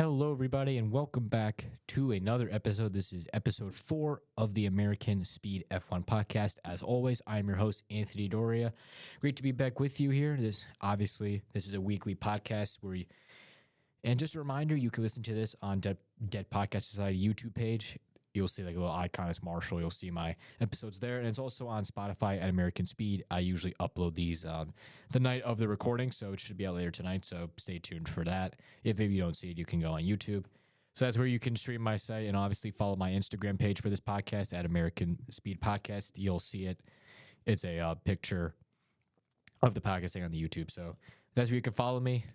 Hello, everybody, and welcome back to another episode. This is episode 4 of the American Speed F1 podcast. As always, I'm your host, Anthony Doria. Great to be back with you here. This is a weekly podcast and just a reminder, you can listen to this on Dead Podcast Society YouTube page. You'll see like a little icon as Marshall. You'll see my episodes there. And it's also on Spotify at American Speed. I usually upload these the night of the recording, so it should be out later tonight. So stay tuned for that. If maybe you don't see it, you can go on YouTube. So that's where you can stream my site and obviously follow my Instagram page for this podcast at American Speed Podcast. You'll see it. It's a picture of the podcasting on the YouTube. So that's where you can follow me.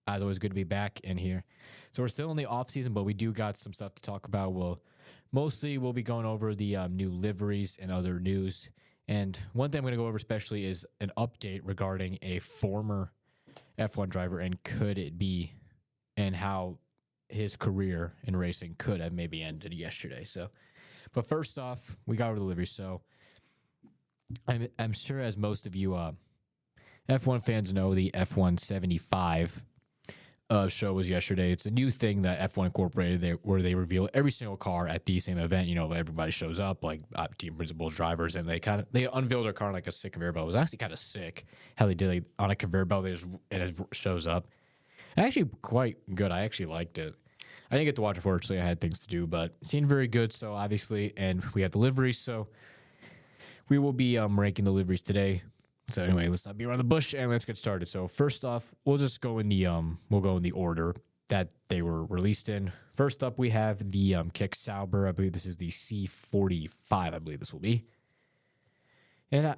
As always, good to be back in here. So we're still in the off season, but we do got some stuff to talk about. We'll be going over the new liveries and other news. And one thing I'm going to go over especially is an update regarding a former F1 driver and could it be and how his career in racing could have maybe ended yesterday. But first off, we got over the liveries. So I'm sure as most of you F1 fans know, the F175 show was yesterday. It's a new thing that F1 incorporated where they reveal every single car at the same event. You know, everybody shows up, like team principals, drivers, and they unveiled their car on like a sick conveyor belt. It was actually kind of sick how they did it on a conveyor belt. It shows up. Actually, quite good. I actually liked it. I didn't get to watch it, fortunately. I had things to do, but it seemed very good. So obviously, and we have the liveries. So we will be ranking the liveries today. So anyway, let's not be around the bush and let's get started. So first off, we'll just go in the order that they were released in. First up, we have the Kick Sauber. I believe this is the C45. I believe this will be. And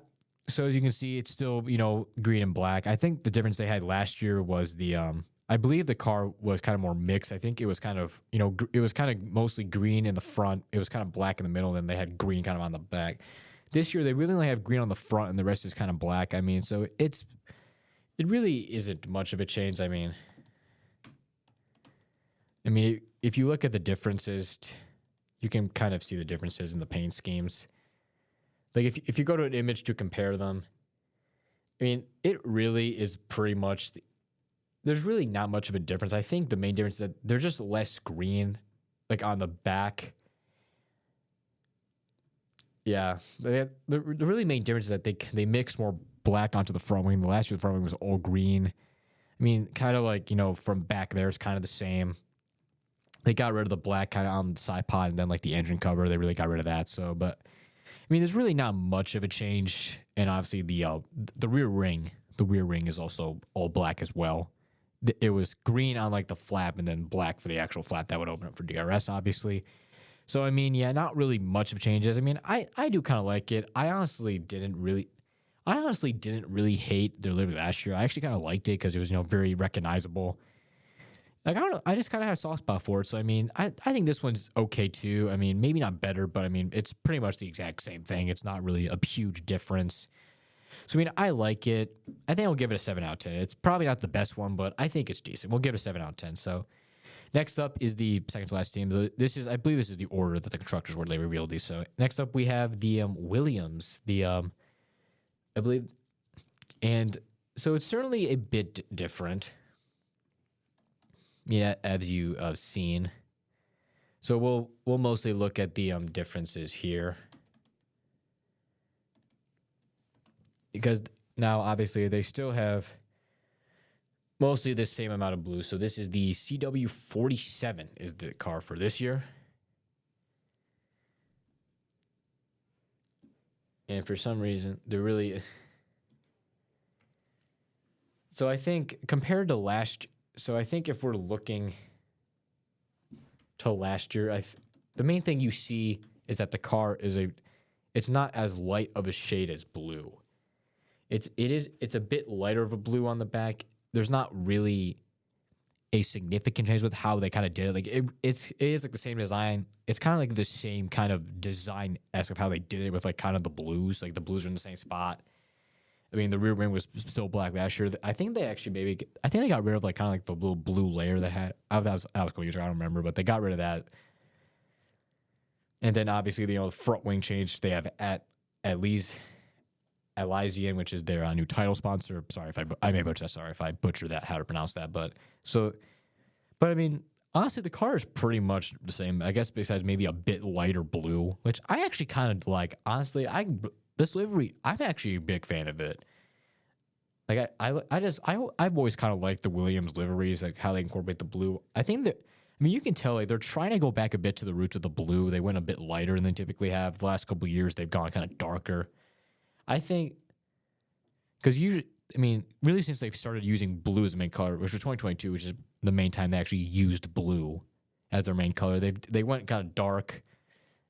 so as you can see, it's still green and black. I think the difference they had last year was I believe the car was kind of more mixed. I think it was kind of it was kind of mostly green in the front. It was kind of black in the middle, and then they had green kind of on the back. This year, they really only have green on the front, and the rest is kind of black. I mean, so it really isn't much of a change. I mean, if you look at the differences, you can kind of see the differences in the paint schemes. Like, if you go to an image to compare them, I mean, it really is pretty much there's really not much of a difference. I think the main difference is that they're just less green, like on the back. Yeah, the really main difference is that they mix more black onto the front wing. The last year, the front wing was all green. I mean, kind of like, from back there, it's kind of the same. They got rid of the black kind of on the side pod, and then like the engine cover, they really got rid of that. So, but I mean, there's really not much of a change. And obviously the rear ring is also all black as well. It was green on like the flap, and then black for the actual flap that would open up for DRS, obviously. So, I mean, yeah, not really much of changes. I mean, I do kind of like it. I honestly didn't really hate their livery last year. I actually kind of liked it because it was, very recognizable. Like, I don't know. I just kind of had a soft spot for it. So, I mean, I think this one's okay, too. I mean, maybe not better, but, I mean, it's pretty much the exact same thing. It's not really a huge difference. So, I mean, I like it. I think I'll give it a 7 out of 10. It's probably not the best one, but I think it's decent. We'll give it a 7 out of 10. So, next up is the second to last team. I believe this is the order that the constructors were they revealed these. So next up we have the Williams. I believe, and so it's certainly a bit different. Yeah, as you have seen. So we'll mostly look at the differences here, because now obviously they still have mostly the same amount of blue. So this is the CW47 is the car for this year. And for some reason, they're really... So I think compared to I think if we're looking to last year, the main thing you see is that the car it's not as light of a shade as blue. It's a bit lighter of a blue on the back. There's not really a significant change with how they kind of did it. Like it is like the same design. It's kind of like the same kind of design-esque of how they did it with like kind of the blues. Like the blues are in the same spot. I mean, the rear wing was still black last year. I think they actually they got rid of like kind of like the little blue layer they had. That was a couple years ago. I don't remember, but they got rid of that. And then obviously the front wing change. They have at least Elysian, which is their new title sponsor. Sorry if I may butcher that. Sorry if I butcher that, how to pronounce that. But I mean, Honestly, the car is pretty much the same. I guess besides maybe a bit lighter blue, which I actually kind of like. Honestly, this livery, I'm actually a big fan of it. Like I've always kind of liked the Williams liveries, like how they incorporate the blue. I think that you can tell like they're trying to go back a bit to the roots of the blue. They went a bit lighter than they typically have. The last couple of years, they've gone kind of darker. I think because usually, really since they've started using blue as the main color, which was 2022, which is the main time they actually used blue as their main color. They went kind of dark.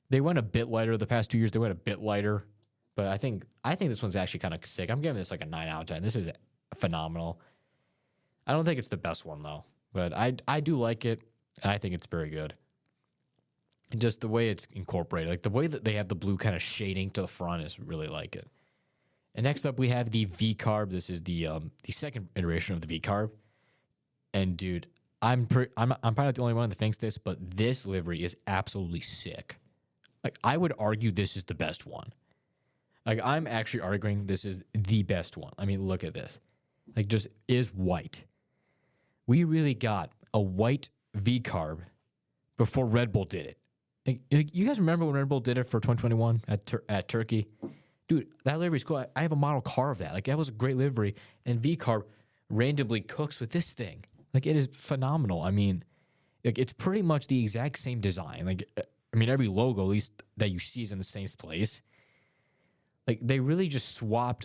They went a bit lighter the past 2 years. They went a bit lighter. But I think this one's actually kind of sick. I'm giving this like a 9 out of 10. This is phenomenal. I don't think it's the best one though, but I do like it. And I think it's very good. And just the way it's incorporated, like the way that they have the blue kind of shading to the front is really like it. And next up we have the V carb. This is the second iteration of the V carb. And dude, I'm probably not the only one that thinks this, but this livery is absolutely sick. Like I would argue this is the best one. Like, I'm actually arguing this is the best one. I mean, look at this. Like, just is white. We really got a white V-carb before Red Bull did it. Like, you guys remember when Red Bull did it for 2021 at Turkey? Dude, that livery's cool. I have a model car of that. Like, that was a great livery. And V-carb randomly cooks with this thing. Like, it is phenomenal. I mean, like, it's pretty much the exact same design. Like, every logo, at least that you see, is in the same place. Like, they really just swapped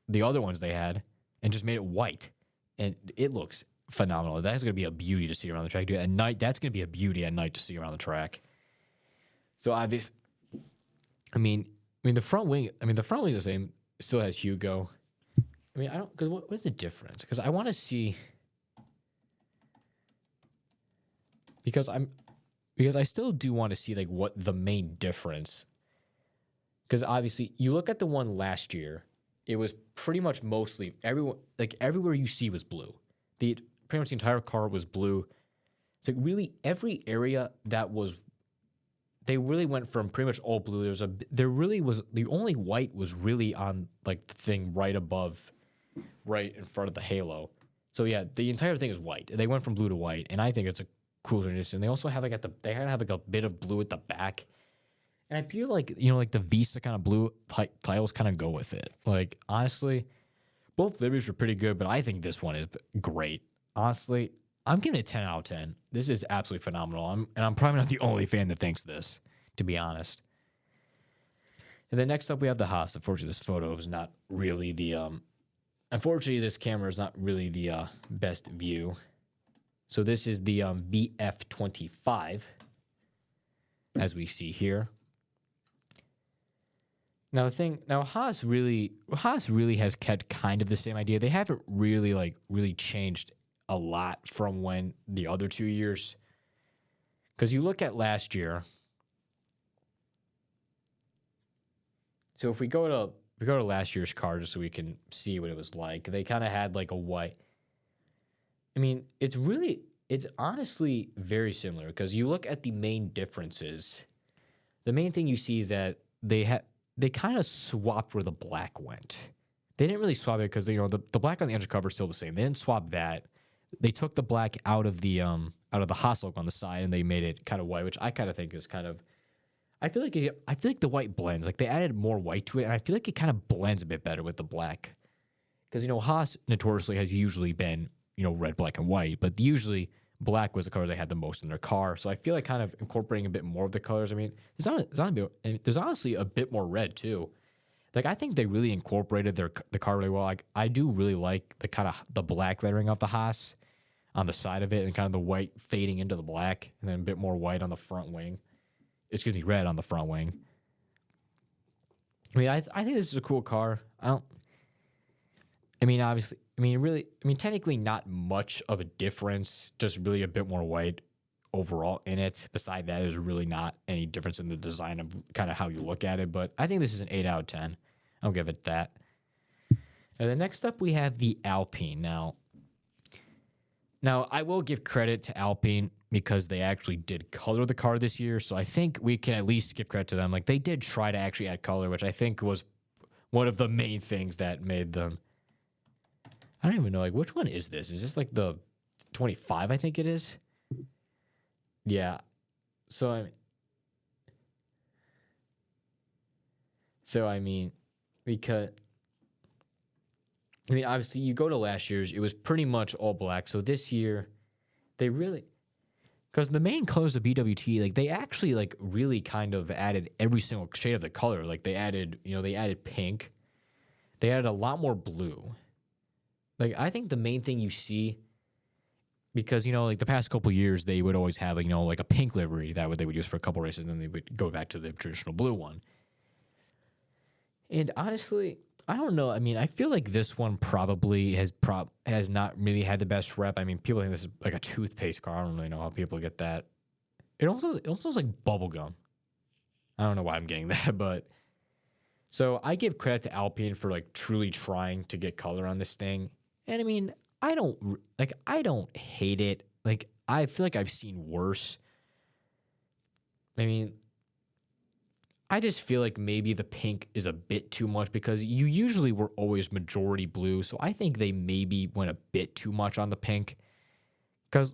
the other ones they had and just made it white. And it looks phenomenal. That's going to be a beauty to see around the track. Dude, at night, that's going to be a beauty at night to see around the track. So, obviously, the front wing, the front wing is the same. It still has Hugo. Because what is the difference? Because I want to see. Because I still do want to see, like, what the main difference. Because obviously, you look at the one last year, it was pretty much mostly everywhere you see was blue. Pretty much the entire car was blue. So really, every area that was, they really went from pretty much all blue. The only white was really on like the thing right above, right in front of the halo. So yeah, the entire thing is white. They went from blue to white, and I think it's a cool transition. They also have like they have like a bit of blue at the back. And I feel like, like the Visa kind of blue titles kind of go with it. Like, honestly, both liveries were pretty good, but I think this one is great. Honestly, I'm giving it 10 out of 10. This is absolutely phenomenal. And I'm probably not the only fan that thinks this, to be honest. And then next up, we have the Haas. Unfortunately, this photo is not really unfortunately, this camera is not really the best view. So this is the VF25, as we see here. Now Haas really has kept kind of the same idea. They haven't really changed a lot from when the other 2 years. Because you look at last year. So if we go to last year's car just so we can see what it was like, they kind of had like a white. It's honestly very similar because you look at the main differences. The main thing you see is that they kind of swapped where the black went. They didn't really swap it because the black on the engine cover is still the same. They didn't swap that. They took the black out of the Haas logo on the side and they made it kind of white, which I kind of think is kind of. I feel like the white blends. Like they added more white to it, and I feel like it kind of blends a bit better with the black. Because Haas notoriously has usually been red, black, and white, but usually black was the color they had the most in their car. So I feel like kind of incorporating a bit more of the colors. There's honestly a bit more red too. Like I think they really incorporated the car really well. Like I do really like the kind of the black lettering of the Haas on the side of it, and kind of the white fading into the black, and then a bit more white on the front wing. Excuse me, red on the front wing. I think this is a cool car. Technically not much of a difference, just really a bit more white overall in it. Beside that, there's really not any difference in the design of kind of how you look at it, but I think this is an 8 out of 10. I'll give it that. And then next up, we have the Alpine. Now, I will give credit to Alpine because they actually did color the car this year, so I think we can at least give credit to them. Like, they did try to actually add color, which I think was one of the main things that made them. I don't even know, like, which one is this? Is this like the 25, I think it is? Yeah. So I so I mean because obviously you go to last year's, it was pretty much all black. So this year they really because the main colors of BWT, like they actually like really kind of added every single shade of the color. Like they added pink. They added a lot more blue. Like I think the main thing you see because like the past couple years they would always have like a pink livery they would use for a couple races and then they would go back to the traditional blue one. And honestly, I don't know. I mean, I feel like this one probably has not really had the best rep. I mean, people think this is like a toothpaste car. I don't really know how people get that. It almost looks like bubble gum. I don't know why I'm getting that, but so I give credit to Alpine for like truly trying to get color on this thing. And I mean, I don't hate it. Like I feel like I've seen worse. I mean, I just feel like maybe the pink is a bit too much because you usually were always majority blue. So I think they maybe went a bit too much on the pink. Because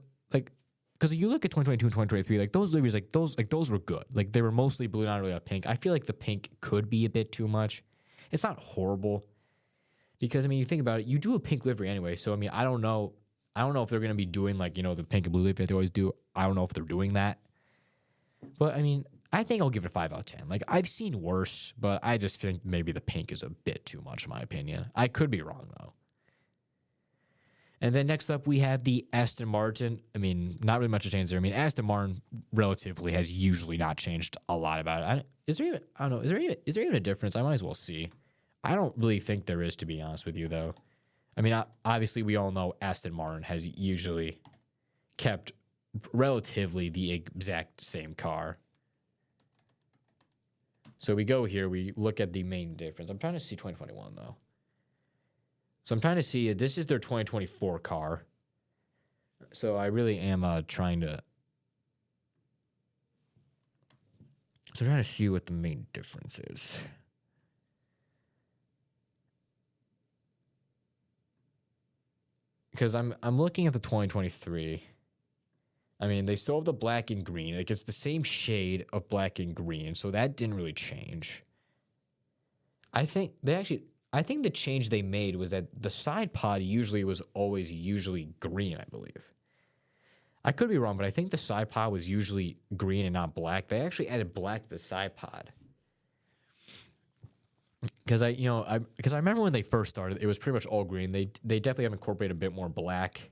you look at 2022 and 2023, like those liveries, those were good. Like they were mostly blue, not really a pink. I feel like the pink could be a bit too much. It's not horrible. Because I mean, you think about it, you do a pink livery anyway. So I mean, I don't know if they're gonna be doing like, the pink and blue livery that they always do. I don't know if they're doing that. But I mean, I think I'll give it a 5 out of 10. Like, I've seen worse, but I just think maybe the pink is a bit too much, in my opinion. I could be wrong, though. And then next up, we have the Aston Martin. I mean, not really much to change there. I mean, Aston Martin relatively has usually not changed a lot about it. Is there even a difference? I might as well see. I don't really think there is, to be honest with you, though. I mean, obviously, we all know Aston Martin has usually kept relatively the exact same car. So we go here, we look at the main difference. I'm trying to see 2021, though. So I'm trying to see, this is their 2024 car. So I really am trying to... So I'm trying to see what the main difference is. Because I'm looking at the 2023... I mean, they still have the black and green. Like, it's the same shade of black and green, so that didn't really change. I think the change they made was that the side pod was always green, I believe. I could be wrong, but I think the side pod was usually green and not black. They actually added black to the side pod. Because I remember when they first started, it was pretty much all green. They definitely have incorporated a bit more black.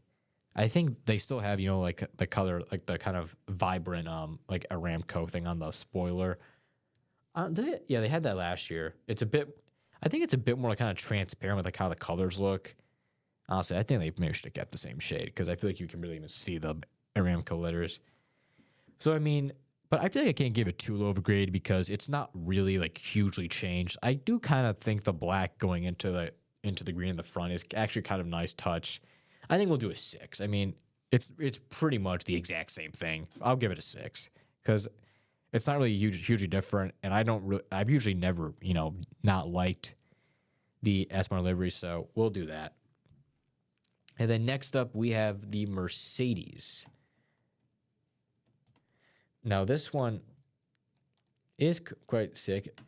I think they still have, like the color, like the kind of vibrant, like Aramco thing on the spoiler. They had that last year. I think it's a bit more like kind of transparent with like how the colors look. Honestly, I think they maybe should have kept the same shade because I feel like you can really even see the Aramco letters. So, I mean, but I feel like I can't give it too low of a grade because it's not really like hugely changed. I do kind of think the black going into the green in the front is actually kind of a nice touch. I think we'll do a 6. I mean, it's pretty much the exact same thing. I'll give it a 6 because it's not really hugely different, and I've usually never not liked the Aston Martin livery, so we'll do that. And then next up we have the Mercedes. Now this one is quite sick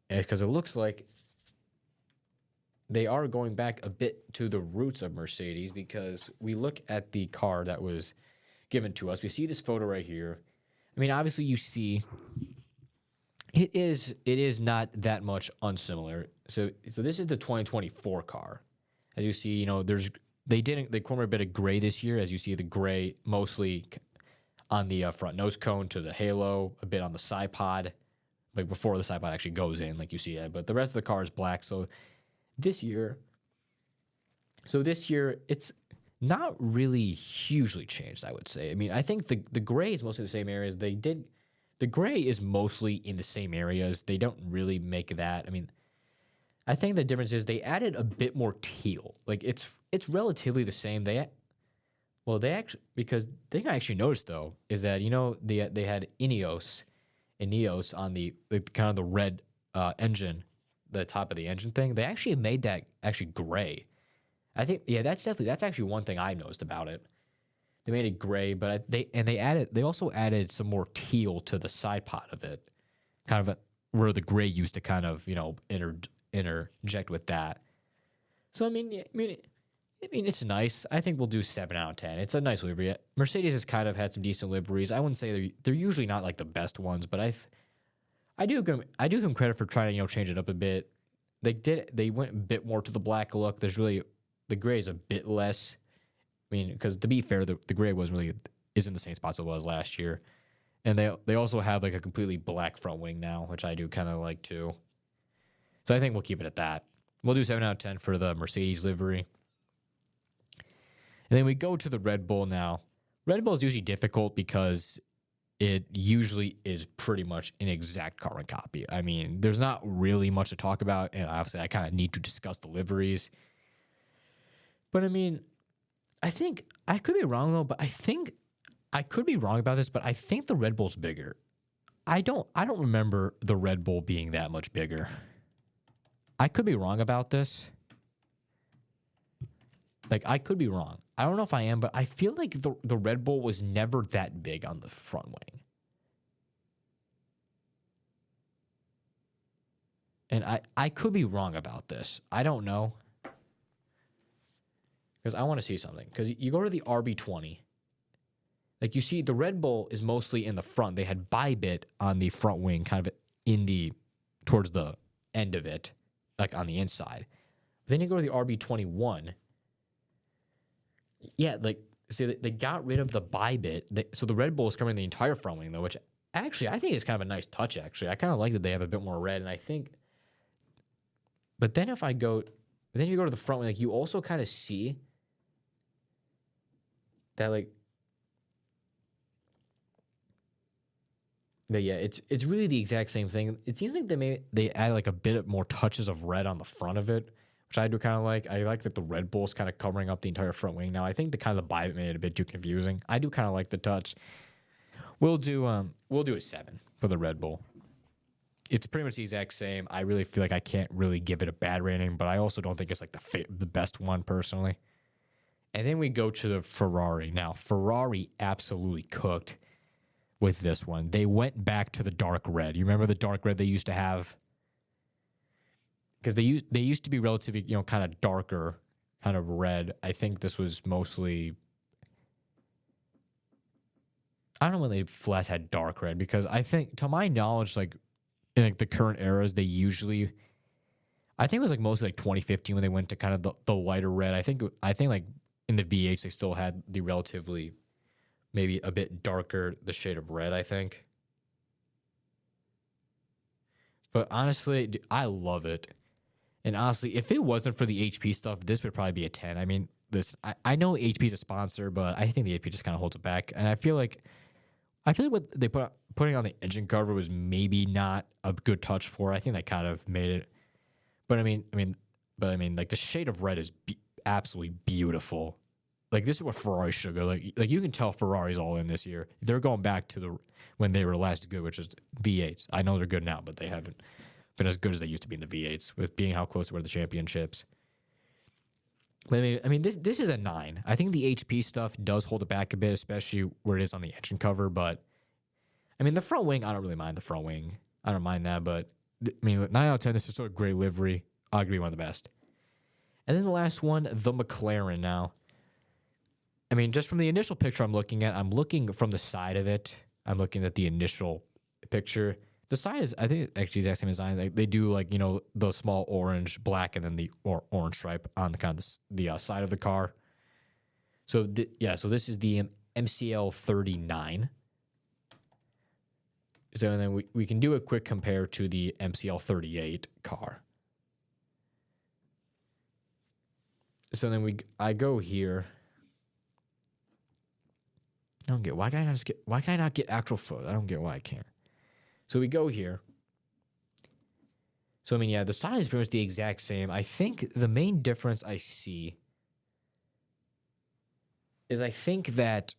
because it looks like they are going back a bit to the roots of Mercedes because we look at the car that was given to us. We see this photo right here. I mean, obviously you see it is not that much unsimilar. So this is the 2024 car. As you see, they incorporated a bit of gray this year. As you see, the gray mostly on the front nose cone to the halo, a bit on the side pod, like before the side pod actually goes in, like you see it. But the rest of the car is black. So this year, it's not really hugely changed, I would say. I mean, I think the gray is mostly the same areas. The gray is mostly in the same areas. They don't really make that. I mean, I think the difference is they added a bit more teal. Like, it's relatively the same. Because the thing I actually noticed, though, is that, they had Ineos on the kind of the red engine, the top of the engine thing. They actually made that actually gray. I think, that's actually one thing I noticed about it. They made it gray, but they also added some more teal to the side pot of it, kind of where the gray used to kind of interject with that. So I mean, it's nice. I think we'll do 7 out of 10. It's a nice livery. Mercedes has kind of had some decent liveries. I wouldn't say they're usually not like the best ones, but I do give them credit for trying to change it up a bit. They went a bit more to the black look. There's really the gray is a bit less. I mean, because to be fair, the gray is in the same spots it was last year, and they also have like a completely black front wing now, which I do kind of like too. So I think we'll keep it at that. We'll do 7 out of 10 for the Mercedes livery. And then we go to the Red Bull now. Red Bull is usually difficult because it usually is pretty much an exact carbon copy. I mean, there's not really much to talk about, and obviously I kind of need to discuss the liveries. But I mean, I think I could be wrong though, but I think I could be wrong about this, but I think the Red Bull's bigger. I don't remember the Red Bull being that much bigger. I could be wrong about this. Like, I could be wrong. I don't know if I am, but I feel like the Red Bull was never that big on the front wing. And I could be wrong about this. I don't know. Because I want to see something. Because you go to the RB20. Like, you see, the Red Bull is mostly in the front. They had Bybit on the front wing, kind of towards the end of it, like on the inside. Then you go to the RB21. Yeah, like, see, they got rid of the Bybit. So the Red Bull is covering the entire front wing, though, which actually I think is kind of a nice touch, actually. I kind of like that they have a bit more red, and I think... But then you go to the front wing, like, you also kind of see that, like... But yeah, it's really the exact same thing. It seems like they add like a bit more touches of red on the front of it, which I do kind of like. I like that the Red Bull is kind of covering up the entire front wing. Now I think the Bybit made it a bit too confusing. I do kind of like the touch. We'll do a 7 for the Red Bull. It's pretty much the exact same. I really feel like I can't really give it a bad rating, but I also don't think it's like the best one personally. And then we go to the Ferrari. Now Ferrari absolutely cooked with this one. They went back to the dark red. You remember the dark red they used to have? Because they used to be relatively, kind of darker, kind of red. I think this was mostly... I don't know when they last had dark red, because I think, to my knowledge, like, in like the current eras, they usually... I think it was like mostly like 2015 when they went to kind of the lighter red. I think like in the V8s, they still had the relatively... maybe a bit darker, the shade of red, I think. But honestly, I love it. And honestly, if it wasn't for the HP stuff, this would probably be a 10. I mean, I know HP's a sponsor, but I think the HP just kind of holds it back. And I feel like what they putting on the engine cover was maybe not a good touch for it. I think that kind of made it. But I mean, like, the shade of red is absolutely beautiful. Like, this is what Ferrari should go. Like you can tell Ferrari's all in this year. They're going back to when they were last good, which is V8s. I know they're good now, but they haven't been as good as they used to be in the V8s, with being how close they were to the championships. But I mean, this is a 9. I think the HP stuff does hold it back a bit, especially where it is on the engine cover. But I mean, the front wing, I don't really mind the front wing. I don't mind that, but I mean, 9 out of 10. This is still a great livery. Arguably one of the best. And then the last one, the McLaren. Now, I mean, just from the initial picture I'm looking from the side of it. I'm looking at the initial picture. The side is, I think, actually the exact same design. They do, like, the small orange, black, and then the orange stripe on the kind of the side of the car. So, so this is the MCL 39. So, and then we can do a quick compare to the MCL 38 car. So then I go here. I don't get why can I not get actual photos? I don't get why I can't. So we go here. So I mean, yeah, the sign is pretty much the exact same. I think the main difference I see is that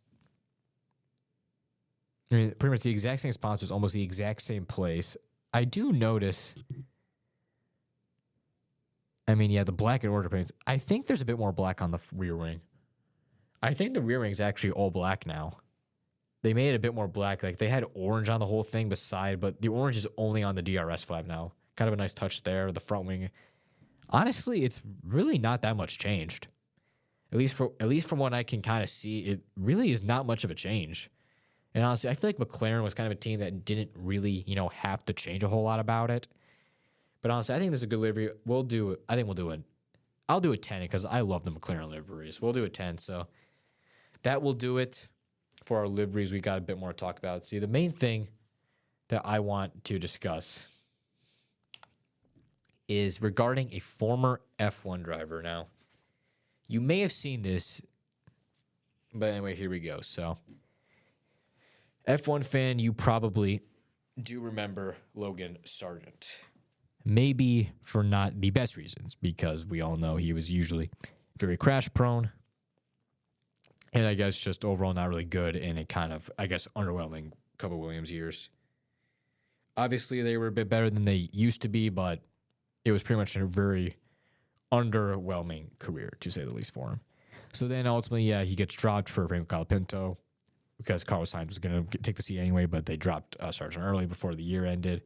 I mean, pretty much the exact same sponsors, almost the exact same place. I do notice. I mean, yeah, the black and orange paints. I think there's a bit more black on the rear wing. I think the rear wing is actually all black now. They made it a bit more black. Like they had orange on the whole thing beside, but the orange is only on the DRS flag now. Kind of a nice touch there. The front wing. Honestly, it's really not that much changed. At least from what I can kind of see, it really is not much of a change. And honestly, I feel like McLaren was kind of a team that didn't really, have to change a whole lot about it. But honestly, I think this is a good livery. I think we'll do it. I'll do a 10 because I love the McLaren liveries. We'll do a 10. So that will do it for our liveries. We got a bit more to talk about. See, the main thing that I want to discuss is regarding a former F1 driver. Now, you may have seen this, but anyway, here we go. So, F1 fan, you probably do remember Logan Sargent. Maybe for not the best reasons, because we all know he was usually very crash prone. And I guess just overall not really good in a kind of, underwhelming couple Williams years. Obviously, they were a bit better than they used to be, but it was pretty much a very underwhelming career, to say the least, for him. So then ultimately, he gets dropped for Franco Colapinto because Carlos Sainz was going to take the seat anyway, but they dropped Sargent early before the year ended,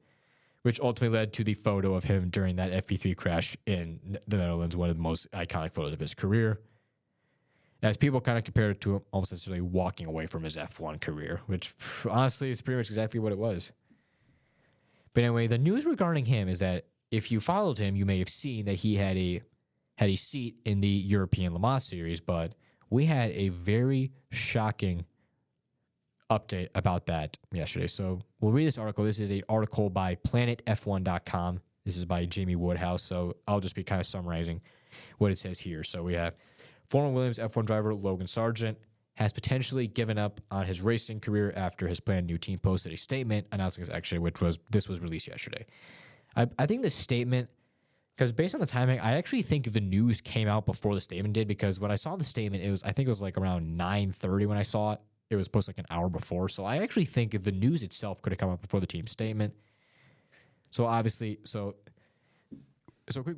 which ultimately led to the photo of him during that FP3 crash in the Netherlands, one of the most iconic photos of his career. As people kind of compared it to him almost necessarily walking away from his F1 career, which honestly is pretty much exactly what it was. But anyway, the news regarding him is that if you followed him, you may have seen that he had a seat in the European Le Mans series, but we had a very shocking update about that yesterday. So we'll read this article. This is an article by planetf1.com. This is by Jamie Woodhouse. So I'll just be kind of summarizing what it says here. So we have former Williams F1 driver Logan Sargent has potentially given up on his racing career after his planned new team posted a statement announcing this actually, this was released yesterday. I think the statement, because based on the timing, I actually think the news came out before the statement did, because when I saw the statement, I think it was like around 9:30 when I saw it. It was posted like an hour before. So I actually think the news itself could have come out before the team statement. So obviously, a quick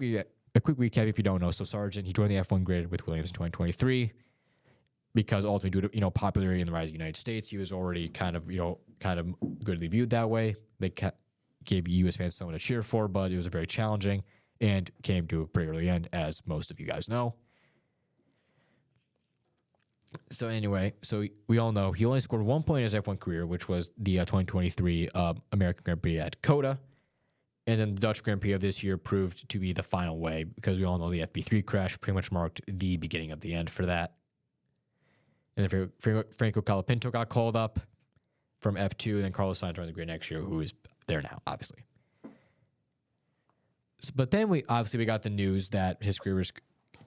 recap if you don't know. So Sargent, he joined the F1 grid with Williams in 2023 because ultimately due to popularity in the rise of the United States, he was already kind of goodly viewed that way. They gave U.S. fans someone to cheer for, but it was very challenging and came to a pretty early end, as most of you guys know. So anyway, so we all know he only scored 1 point in his F1 career, which was the 2023 American Grand Prix at Coda. And then the Dutch Grand Prix of this year proved to be the final way, because we all know the FP3 crash pretty much marked the beginning of the end for that. And then Franco Colapinto got called up from F2, and then Carlos Sainz joined the grid next year, who is there now, obviously. But then we got the news that his career was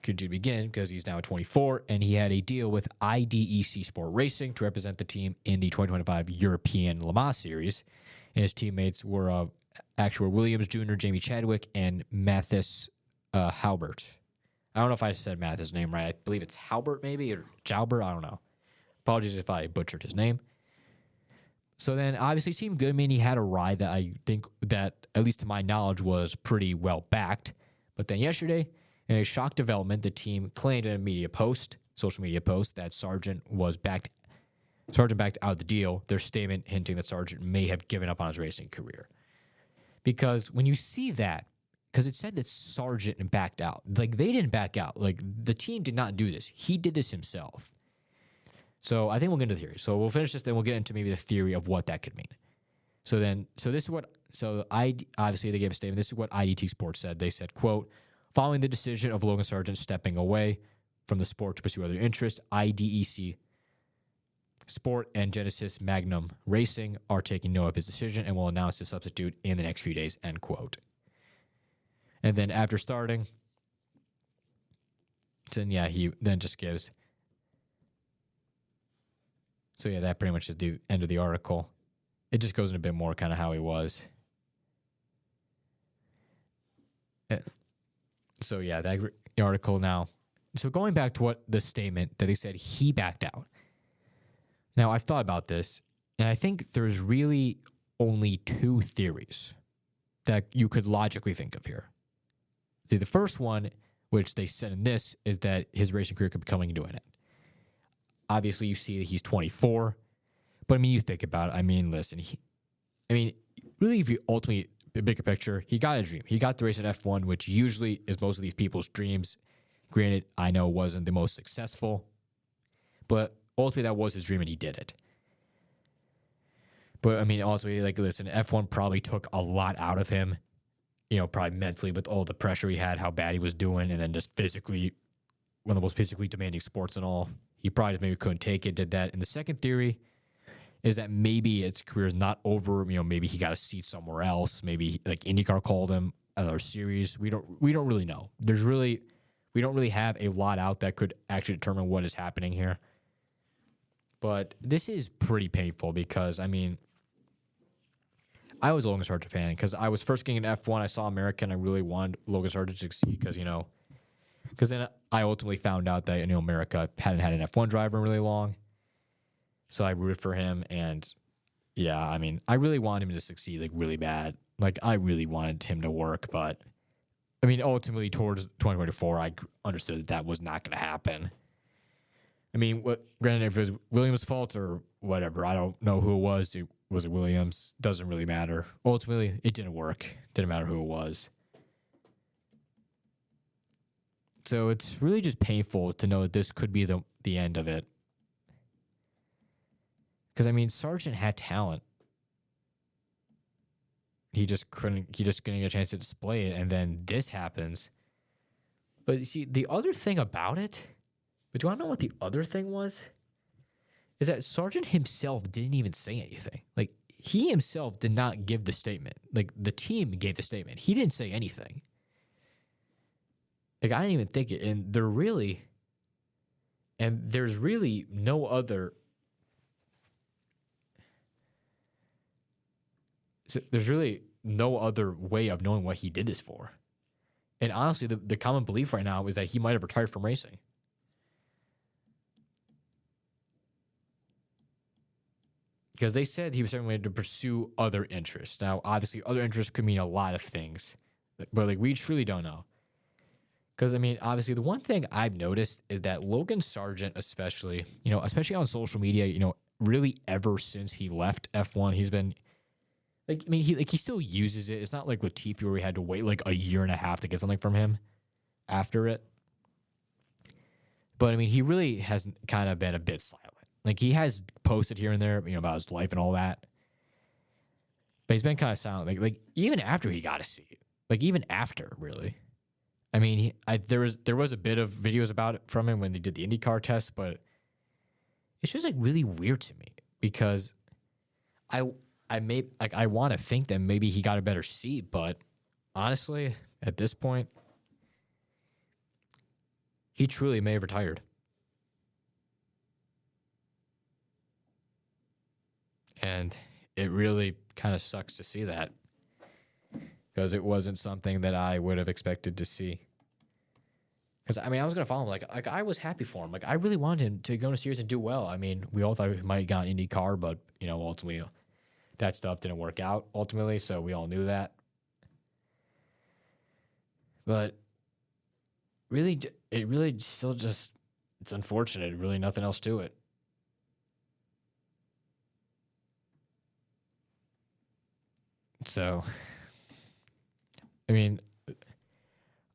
could begin because he's now 24, and he had a deal with IDEC Sport Racing to represent the team in the 2025 European Le Mans Series. And his teammates were Williams Jr., Jamie Chadwick, and Mathis Halbert. I don't know if I said Mathis' name right. I believe it's Halbert maybe, or Jalbert. I don't know. Apologies if I butchered his name. So then, obviously, it seemed good. I mean, he had a ride that I think that, at least to my knowledge, was pretty well backed. But then yesterday, in a shock development, the team claimed in a social media post, that Sargent backed out of the deal. Their statement hinting that Sargent may have given up on his racing career. Because when you see that, because it said that Sargent backed out. Like, they didn't back out. Like, the team did not do this. He did this himself. So I think we'll get into the theory. So we'll finish this, then we'll get into maybe the theory of what that could mean. Obviously they gave a statement. This is what IDT Sports said. They said, quote, following the decision of Logan Sargent stepping away from the sport to pursue other interests, IDEC Sport and Genesis Magnum Racing are taking note of his decision and will announce his substitute in the next few days, end quote. And then after starting, he then just gives. So yeah, that pretty much is the end of the article. It just goes in a bit more kind of how he was. So yeah, that article now. So going back to what the statement that they said he backed out. Now I've thought about this, and I think there's really only two theories that you could logically think of here. The first one, which they said in this, is that his racing career could be coming to an end. obviously you see that he's 24, but I mean, you think about it. I mean, listen, really, if you ultimately, the bigger picture, he got a dream. He got to race at F1, which usually is most of these people's dreams. Granted, I know it wasn't the most successful, but ultimately that was his dream and he did it. But I mean, also, like, listen, F1 probably took a lot out of him, probably mentally with all the pressure he had, how bad he was doing, and then just physically, one of the most physically demanding sports and all. He probably just maybe couldn't take it, did that. And the second theory is that maybe his career is not over. Maybe he got a seat somewhere else. Maybe like IndyCar called him another series. We don't really know. We don't really have a lot out that could actually determine what is happening here. But this is pretty painful because, I mean, I was a Logan Sargent fan because I was first getting into F1. I saw America and I really wanted Logan Sargent to succeed because then I ultimately found out that America hadn't had an F1 driver really long. So I rooted for him, and yeah, I mean, I really wanted him to succeed, like, really bad. Like, I really wanted him to work, but I mean, ultimately, towards 2024, I understood that was not going to happen. I mean, granted, if it was Williams' fault or whatever, I don't know who it was. Was it Williams? Doesn't really matter. Ultimately, it didn't work. Didn't matter who it was. So it's really just painful to know that this could be the end of it. Because, I mean, Sargent had talent. He just couldn't get a chance to display it, and then this happens. But you see, the other thing about it, but do you want to know what the other thing was? Is that Sargent himself didn't even say anything. Like, he himself did not give the statement. Like, the team gave the statement. He didn't say anything. Like, I didn't even think it. And there's really no other. So there's really no other way of knowing what he did this for. And honestly, the common belief right now is that he might have retired from racing. Because they said he was certainly to pursue other interests. Now, obviously, other interests could mean a lot of things. But, like, we truly don't know. Because, I mean, obviously, the one thing I've noticed is that Logan Sargent, especially on social media, really ever since he left F1, he's been... Like, I mean, he still uses it. It's not like Latifi where we had to wait like a year and a half to get something from him after it. But, I mean, he really has kind of been a bit silent. Like, he has posted here and there, about his life and all that. But he's been kind of silent. Like even after he got a seat. Like, even after, really. I mean, there was a bit of videos about it from him when they did the IndyCar test, but it's just, like, really weird to me because I want to think that maybe he got a better seat, but honestly, at this point, he truly may have retired. And it really kind of sucks to see that because it wasn't something that I would have expected to see. Because, I mean, I was going to follow him. Like, I was happy for him. Like, I really wanted him to go into series and do well. I mean, we all thought he might have gotten IndyCar, but, ultimately... that stuff didn't work out ultimately, so we all knew that. But really, it really still just, it's unfortunate. Really nothing else to it. So, I mean,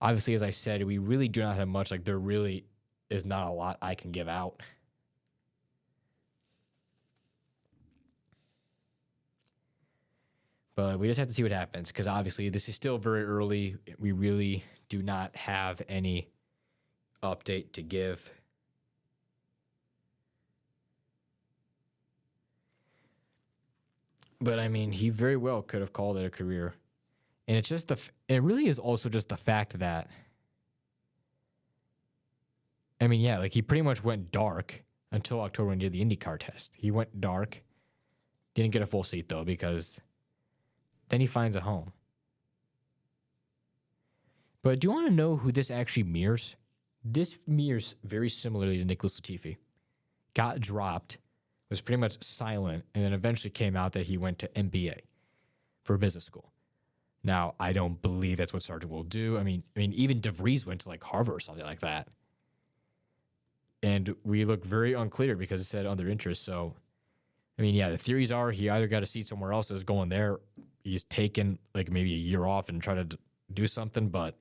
obviously, as I said, we really do not have much. Like, there really is not a lot I can give out. But we just have to see what happens because obviously this is still very early. We really do not have any update to give. But I mean, he very well could have called it a career. And it's just it really is also just the fact that, I mean, yeah, like he pretty much went dark until October when he did the IndyCar test. He went dark, didn't get a full seat though because then he finds a home. But do you want to know who this actually mirrors? This mirrors very similarly to Nicholas Latifi. Got dropped, was pretty much silent, and then eventually came out that he went to MBA for business school. Now, I don't believe that's what Sargent will do. I mean, even DeVries went to like Harvard or something like that. And we look very unclear because it said under interest. So, I mean, yeah, the theories are he either got a seat somewhere else, is going there. He's taken like maybe a year off and try to do something. But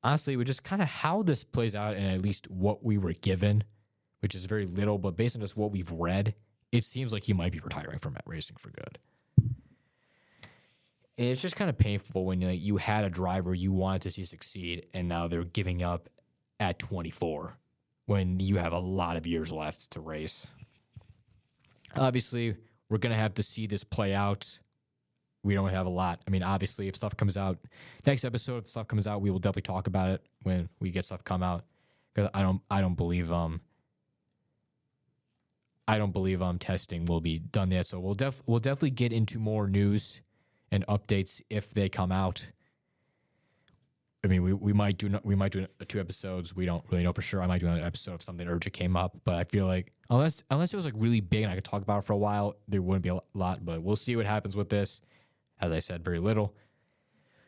honestly, with just kind of how this plays out and at least what we were given, which is very little, but based on just what we've read, it seems like he might be retiring from racing for good. And it's just kind of painful when you had a driver you wanted to see succeed, and now they're giving up at 24 when you have a lot of years left to race. Obviously, we're going to have to see this play out. We don't have a lot. I mean, obviously, if stuff comes out, next episode, if stuff comes out, we will definitely talk about it when we get stuff come out. Because I don't believe testing will be done yet. So we'll definitely get into more news and updates if they come out. I mean, we might do 2 episodes. We don't really know for sure. I might do another episode if something urgent came up. But I feel like unless it was like really big and I could talk about it for a while, there wouldn't be a lot. But we'll see what happens with this. As I said, very little.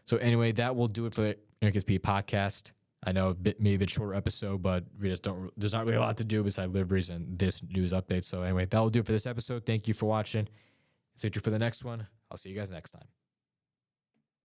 So anyway, that will do it for the American Speed podcast. I know maybe a bit shorter episode, but we just don't. There's not really a lot to do besides liveries and this news update. So anyway, that will do it for this episode. Thank you for watching. Stay tuned for the next one. I'll see you guys next time.